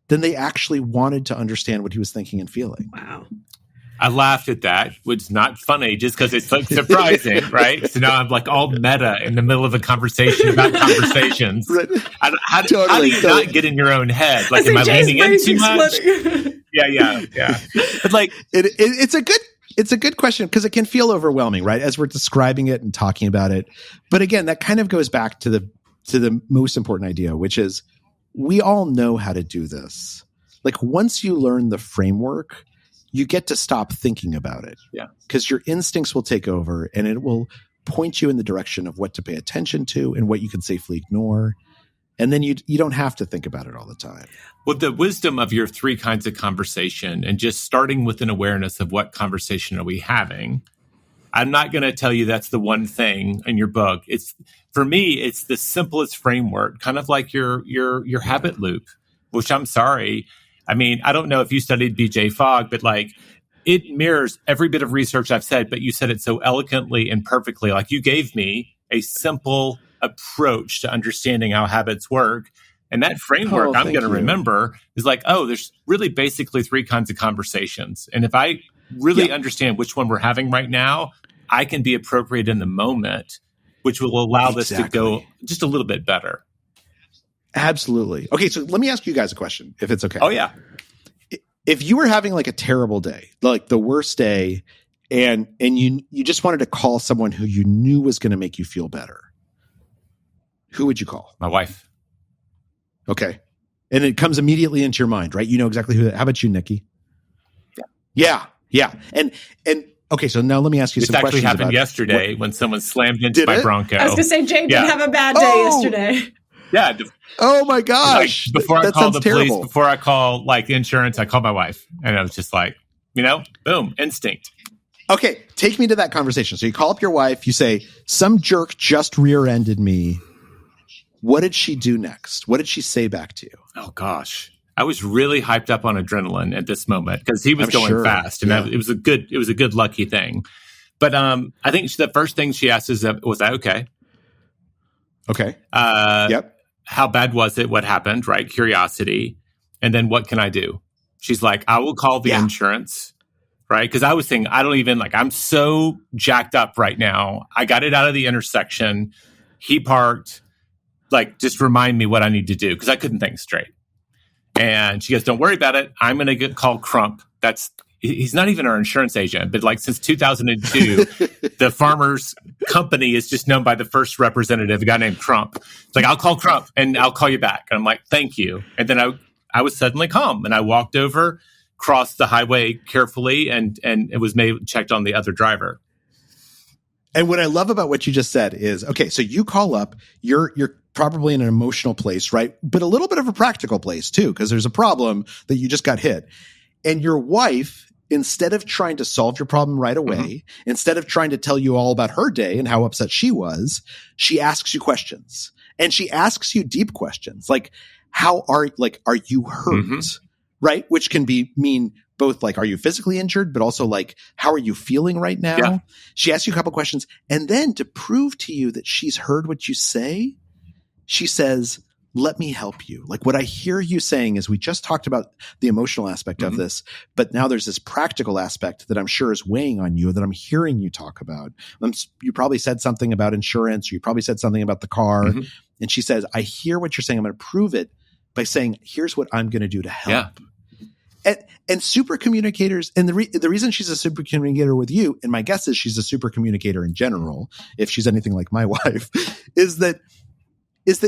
then they actually wanted to understand what he was thinking and feeling. Wow. I laughed at that, which is not funny just because it's like surprising, right? So now I'm like all meta in the middle of a conversation about conversations. Right. How do you not get in your own head? Like, am I leaning in too much? Yeah. But like, it's a good question, because it can feel overwhelming, right? As we're describing it and talking about it. But again, that kind of goes back to the most important idea, which is we all know how to do this. Like, once you learn the framework, you get to stop thinking about it. Yeah. Because your instincts will take over, and it will point you in the direction of what to pay attention to and what you can safely ignore. And then you don't have to think about it all the time. Well, the wisdom of your 3 kinds of conversation, and just starting with an awareness of what conversation are we having. I'm not going to tell you that's the one thing in your book. For me, it's the simplest framework, kind of like your habit loop, which I'm sorry. I mean, I don't know if you studied BJ Fogg, but like it mirrors every bit of research I've said, but you said it so eloquently and perfectly. Like, you gave me a simple approach to understanding how habits work. And that framework I'm going to remember is like, there's really basically 3 kinds of conversations. And if I really understand which one we're having right now, I can be appropriate in the moment, which will allow this to go just a little bit better. Absolutely. Okay, so let me ask you guys a question, if it's okay. Oh, yeah. If you were having like a terrible day, like the worst day, and you just wanted to call someone who you knew was going to make you feel better, who would you call? My wife. Okay. And it comes immediately into your mind, right? You know exactly who. How about you, Nikki? Yeah. And okay, so now let me ask you some questions. This actually happened yesterday when someone slammed into my Bronco. I was going to say, Jay did have a bad day yesterday. Yeah. Oh my gosh. Like, before I call the police, before I call like insurance, I call my wife. And I was just like, boom, instinct. Okay, take me to that conversation. So you call up your wife, you say, some jerk just rear-ended me. What did she do next? What did she say back to you? Oh gosh. I was really hyped up on adrenaline at this moment because he was going fast, and it was a good lucky thing. But I think the first thing she asked is, was I okay? Okay. Yep. How bad was it? What happened? Right. Curiosity. And then what can I do? She's like, I will call the insurance. Right. Because I was saying, I'm so jacked up right now. I got it out of the intersection. He parked. Like, just remind me what I need to do, because I couldn't think straight. And she goes, don't worry about it. I'm going to call Crump. He's not even our insurance agent, but like since 2002, the Farmers Company is just known by the first representative, a guy named Crump. It's like, I'll call Crump and I'll call you back. And I'm like, thank you. And then I was suddenly calm, and I walked over, crossed the highway carefully, and it was checked on the other driver. And what I love about what you just said is, okay, so you call up, you're probably in an emotional place, right? But a little bit of a practical place too, because there's a problem that you just got hit. And your wife, instead of trying to solve your problem right away, instead of trying to tell you all about her day and how upset she was, she asks you questions. And she asks you deep questions like, are you hurt? Right? Which can mean both like, are you physically injured, but also like, how are you feeling right now? Yeah. She asks you a couple questions. And then to prove to you that she's heard what you say, she says, let me help you. Like what I hear you saying is we just talked about the emotional aspect of this, but now there's this practical aspect that I'm sure is weighing on you that I'm hearing you talk about. You probably said something about insurance, or you probably said something about the car. And she says, I hear what you're saying. I'm going to prove it by saying, here's what I'm going to do to help. And super communicators, and the reason she's a super communicator with you, and my guess is she's a super communicator in general, if she's anything like my wife, is that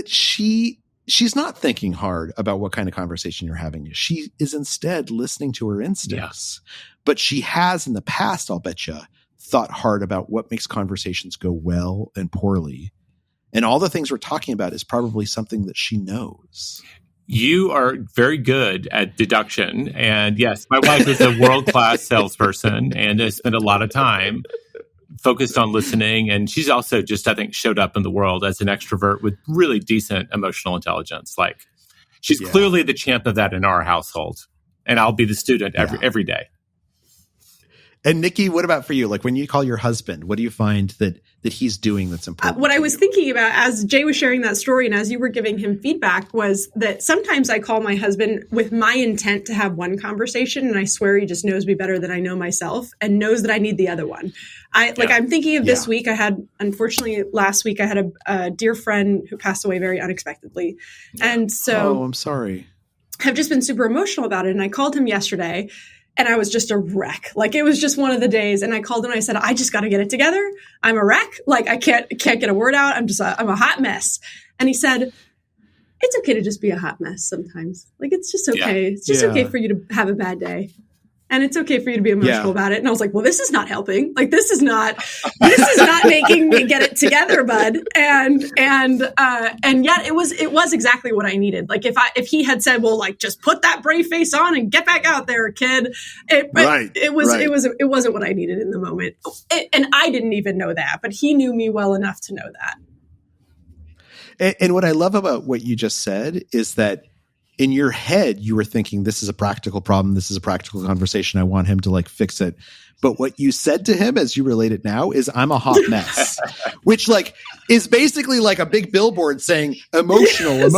she's not thinking hard about what kind of conversation you're having. She is instead listening to her instincts. But she has in the past, I'll bet you, thought hard about what makes conversations go well and poorly. And all the things we're talking about is probably something that she knows. You are very good at deduction. And yes, my wife is a world-class salesperson and has spent a lot of time focused on listening. And she's also just, I think, showed up in the world as an extrovert with really decent emotional intelligence. Like she's clearly the champ of that in our household. And I'll be the student every day. And Nikki, what about for you? Like when you call your husband, what do you find that he's doing that's important? What I was thinking about as Jay was sharing that story and as you were giving him feedback was that sometimes I call my husband with my intent to have one conversation, and I swear he just knows me better than I know myself and knows that I need the other one. I'm thinking of this week. Unfortunately, last week I had a dear friend who passed away very unexpectedly. And so I'm sorry. I've just been super emotional about it. And I called him yesterday. And I was just a wreck. Like it was just one of the days. And I called him and I said, I just got to get it together. I'm a wreck. Like I can't get a word out. I'm a hot mess. And he said, it's okay to just be a hot mess sometimes. Like it's just okay. Yeah. It's just okay for you to have a bad day. And it's okay for you to be emotional about it. And I was like, well, this is not helping. Like, this is not making me get it together, bud. And yet it was exactly what I needed. Like if he had said, well, like just put that brave face on and get back out there, kid. It wasn't what I needed in the moment. And I didn't even know that, but he knew me well enough to know that. And what I love about what you just said is that in your head, you were thinking, this is a practical problem. This is a practical conversation. I want him to like fix it. But what you said to him as you relate it now is I'm a hot mess, which like is basically like a big billboard saying emotional,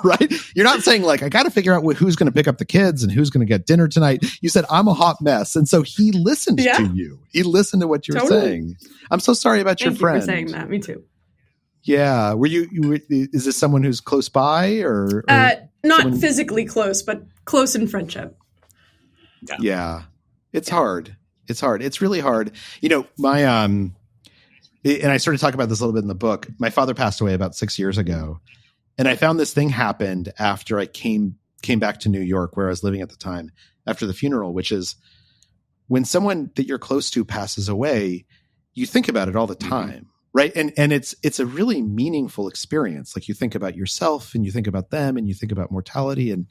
right? You're not saying like, I got to figure out who's going to pick up the kids and who's going to get dinner tonight. You said, I'm a hot mess. And so he listened to you. He listened to what you were saying. I'm so sorry about your friend. Thank you for saying that. Me too. Yeah. Were you is this someone who's close by or not physically close, but close in friendship. Yeah. It's hard. It's really hard. You know, my, and I sort of talk about this a little bit in the book. My father passed away about 6 years ago. And I found this thing happened after I came back to New York, where I was living at the time, after the funeral, which is when someone that you're close to passes away, you think about it all the time. Right. And it's a really meaningful experience. Like you think about yourself and you think about them and you think about mortality and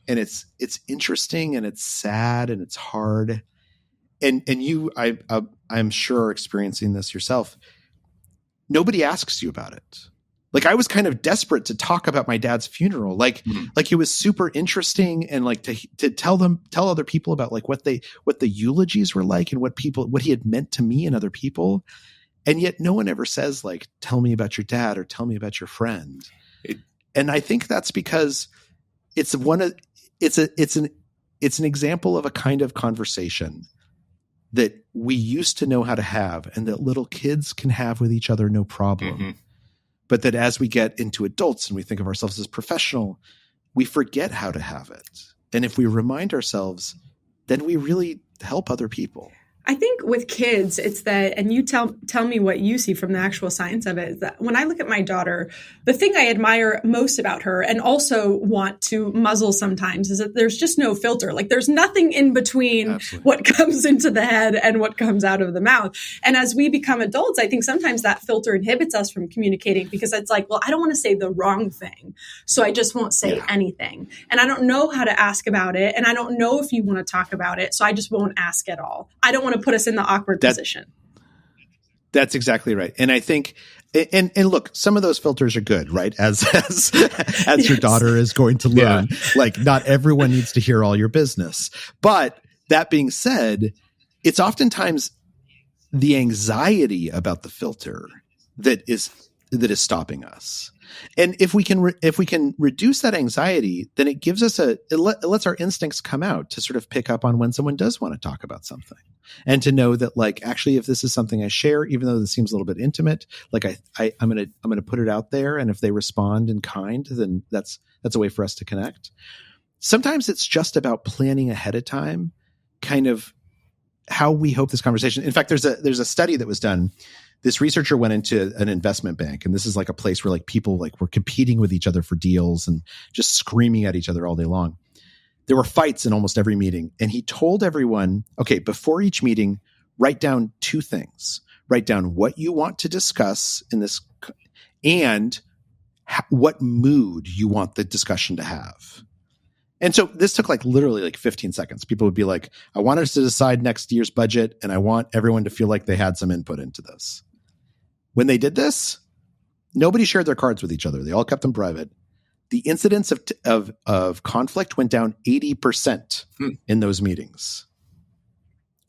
it's interesting and it's sad and it's hard. And you, I'm sure are experiencing this yourself. Nobody asks you about it. Like I was kind of desperate to talk about my dad's funeral. Like it was super interesting and like to tell other people about like what the eulogies were like and what he had meant to me and other people. And yet no one ever says like, tell me about your dad or tell me about your friend. And I think that's because it's an example of a kind of conversation that we used to know how to have and that little kids can have with each other, no problem. But that as we get into adults and we think of ourselves as professional, we forget how to have it. And if we remind ourselves, then we really help other people. I think with kids, it's that, and you tell me what you see from the actual science of it, is that when I look at my daughter, the thing I admire most about her and also want to muzzle sometimes is that there's just no filter. Like there's nothing in between what comes into the head and what comes out of the mouth. And as we become adults, I think sometimes that filter inhibits us from communicating because it's like, well, I don't want to say the wrong thing. So I just won't say anything. And I don't know how to ask about it. And I don't know if you want to talk about it. So I just won't ask at all. I don't want to put us in the awkward position. That's exactly right. And I think, and look, some of those filters are good, right? As your daughter is going to learn, like not everyone needs to hear all your business. But that being said, it's oftentimes the anxiety about the filter that is stopping us. And if we can reduce that anxiety, then it gives us it lets our instincts come out to sort of pick up on when someone does want to talk about something, and to know that, like, actually, if this is something I share, even though this seems a little bit intimate, like I'm gonna put it out there, and if they respond in kind, then that's a way for us to connect. Sometimes it's just about planning ahead of time, kind of how we hope this conversation. In fact, there's a study that was done. This researcher went into an investment bank, and this is like a place where like people like were competing with each other for deals and just screaming at each other all day long. There were fights in almost every meeting, and he told everyone, okay, before each meeting, write down two things. Write down what you want to discuss in this and what mood you want the discussion to have. And so this took like literally like 15 seconds. People would be like, I want us to decide next year's budget, and I want everyone to feel like they had some input into this. When they did this, nobody shared their cards with each other. They all kept them private. The incidence of conflict went down 80% in those meetings.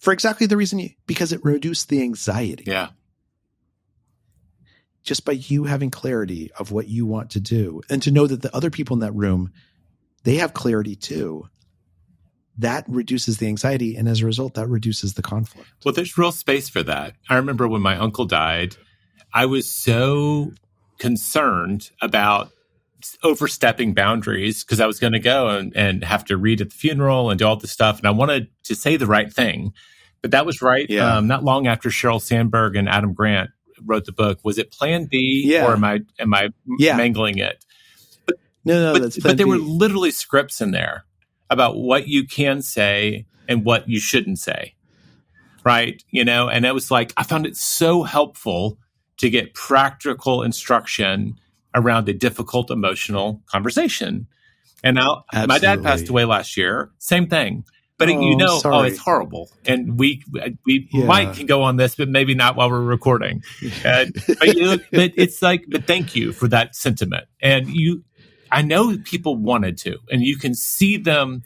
For exactly the reason because it reduced the anxiety. Yeah. Just by you having clarity of what you want to do, and to know that the other people in that room, they have clarity too. That reduces the anxiety, and as a result, that reduces the conflict. Well, there's real space for that. I remember when my uncle died, I was so concerned about overstepping boundaries because I was going to go and have to read at the funeral and do all this stuff. And I wanted to say the right thing. But that was right not long after Sheryl Sandberg and Adam Grant wrote the book. Was it Plan B or am I mangling it? No, that's Plan but there B. were literally scripts in there about what you can say and what you shouldn't say. Right? You know, and it was like, I found it so helpful to get practical instruction around a difficult emotional conversation. And now my dad passed away last year. Same thing. But it's horrible. And we might can go on this, but maybe not while we're recording. But it's like, but thank you for that sentiment. And I know people wanted to, and you can see them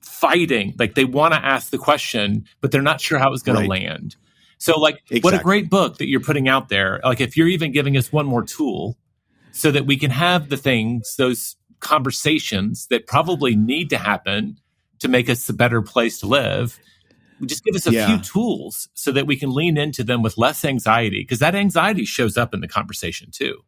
fighting. Like they want to ask the question, but they're not sure how it was going to land. So like, What a great book that you're putting out there. Like if you're even giving us one more tool so that we can have those conversations that probably need to happen to make us a better place to live. Just give us a few tools so that we can lean into them with less anxiety, because that anxiety shows up in the conversation too.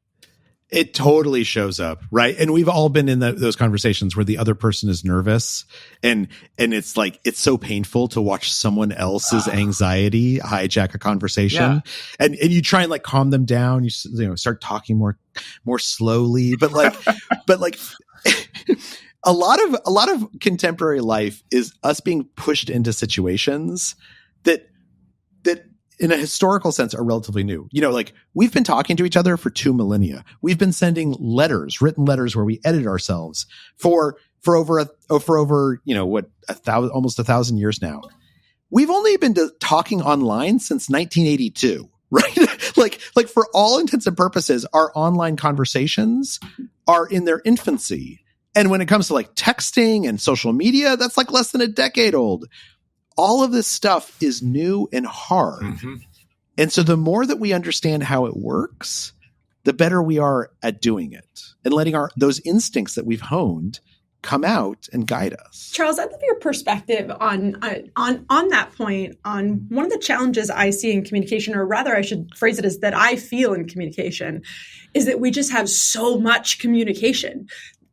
It totally shows up, right? And we've all been in those conversations where the other person is nervous, and it's like it's so painful to watch someone else's anxiety hijack a conversation, and you try and like calm them down. You start talking more slowly, but like a lot of contemporary life is us being pushed into situations that in a historical sense are relatively new. You know, like we've been talking to each other for 2 millennia. We've been sending written letters where we edit ourselves for over almost 1,000 years now. We've only been talking online since 1982, right? like for all intents and purposes, our online conversations are in their infancy. And when it comes to like texting and social media, that's like less than a decade old. All of this stuff is new and hard. Mm-hmm. And so the more that we understand how it works, the better we are at doing it and letting those instincts that we've honed come out and guide us. Charles, I'd love your perspective on that point, on one of the challenges I see in communication, or rather I should phrase it as that I feel in communication, is that we just have so much communication.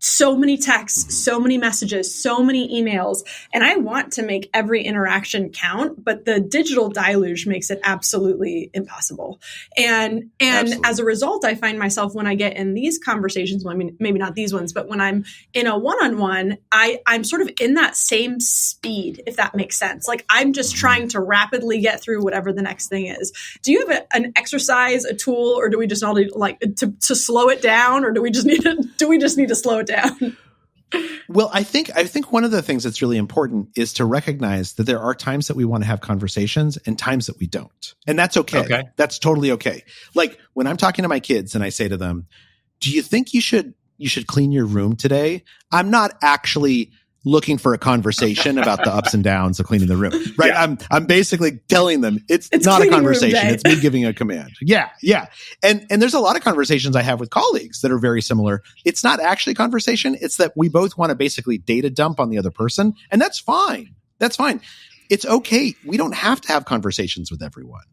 So many texts, so many messages, so many emails, and I want to make every interaction count, but the digital deluge makes it absolutely impossible. And as a result, I find myself when I get in these conversations, well, I mean, maybe not these ones, but when I'm in a one-on-one, I'm sort of in that same speed, if that makes sense. Like I'm just trying to rapidly get through whatever the next thing is. Do you have an exercise, a tool, or do we just all need like to slow it down, or do we just need to slow it down? Well, I think one of the things that's really important is to recognize that there are times that we want to have conversations and times that we don't. And that's okay. That's totally okay. Like when I'm talking to my kids and I say to them, do you think you should clean your room today? I'm not actually looking for a conversation about the ups and downs of cleaning the room, right? Yeah. I'm basically telling them it's not a conversation. It's me giving a command. Yeah. And there's a lot of conversations I have with colleagues that are very similar. It's not actually a conversation. It's that we both want to basically data dump on the other person. And that's fine. That's fine. It's okay. We don't have to have conversations with everyone.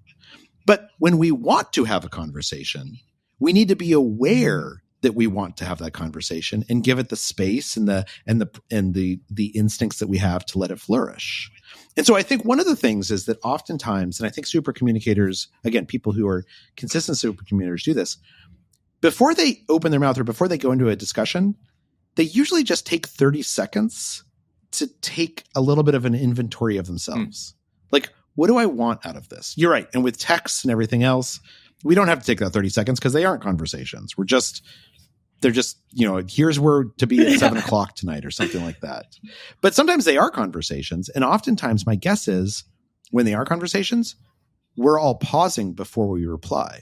But when we want to have a conversation, we need to be aware that we want to have that conversation and give it the space and the instincts that we have to let it flourish. And so I think one of the things is that oftentimes, and I think supercommunicators, again, people who are consistent supercommunicators do this, before they open their mouth or before they go into a discussion, they usually just take 30 seconds to take a little bit of an inventory of themselves. Like, what do I want out of this? You're right. And with texts and everything else, we don't have to take that 30 seconds because they aren't conversations. They're just, here's where to be at 7 o'clock tonight or something like that. But sometimes they are conversations. And oftentimes my guess is when they are conversations, we're all pausing before we reply.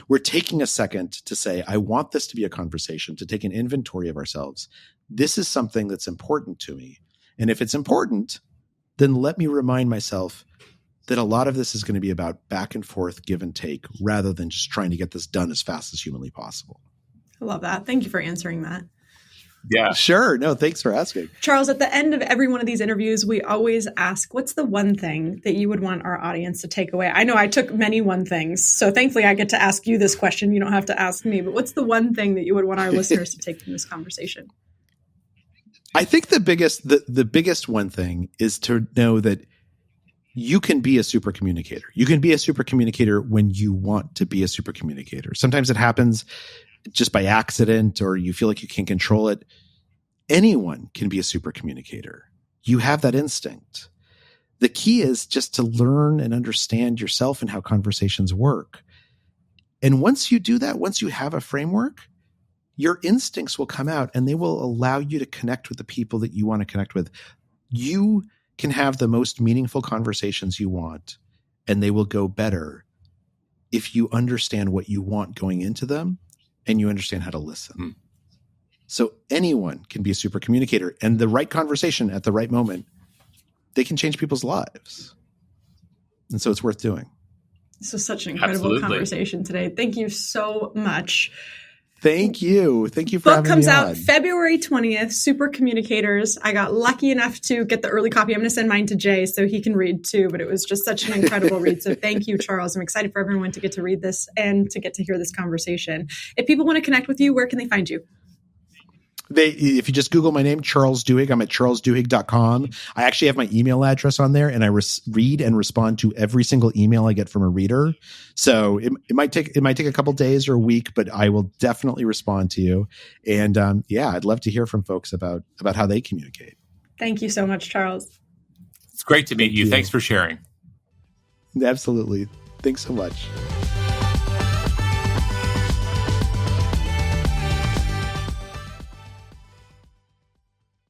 We're taking a second to say, I want this to be a conversation, to take an inventory of ourselves. This is something that's important to me. And if it's important, then let me remind myself that a lot of this is going to be about back and forth, give and take, rather than just trying to get this done as fast as humanly possible. I love that. Thank you for answering that. Yeah, sure. No, thanks for asking. Charles, at the end of every one of these interviews, we always ask, what's the one thing that you would want our audience to take away? I know I took many one things, so thankfully I get to ask you this question. You don't have to ask me, but what's the one thing that you would want our listeners to take from this conversation? I think the biggest one thing is to know that you can be a supercommunicator. You can be a supercommunicator when you want to be a supercommunicator. Sometimes it happens just by accident or you feel like you can't control it. Anyone can be a supercommunicator. You have that instinct. The key is just to learn and understand yourself and how conversations work. And once you do that, once you have a framework, your instincts will come out and they will allow you to connect with the people that you want to connect with. You can have the most meaningful conversations you want, and they will go better if you understand what you want going into them and you understand how to listen. So anyone can be a super communicator, and the right conversation at the right moment, they can change people's lives. And so it's worth doing. This was such an incredible conversation today. Thank you so much. Thank you. Thank you for having me on. Book comes out February 20th, Supercommunicators. I got lucky enough to get the early copy. I'm going to send mine to Jay so he can read too, but it was just such an incredible read. So thank you, Charles. I'm excited for everyone to get to read this and to get to hear this conversation. If people want to connect with you, where can they find you? If you just Google my name, Charles Duhigg, I'm at charlesduhigg.com. I actually have my email address on there, and I read and respond to every single email I get from a reader. So it might take a couple days or a week, but I will definitely respond to you. And I'd love to hear from folks about how they communicate. Thank you so much, Charles. It's great to meet you. Thanks for sharing. Absolutely. Thanks so much.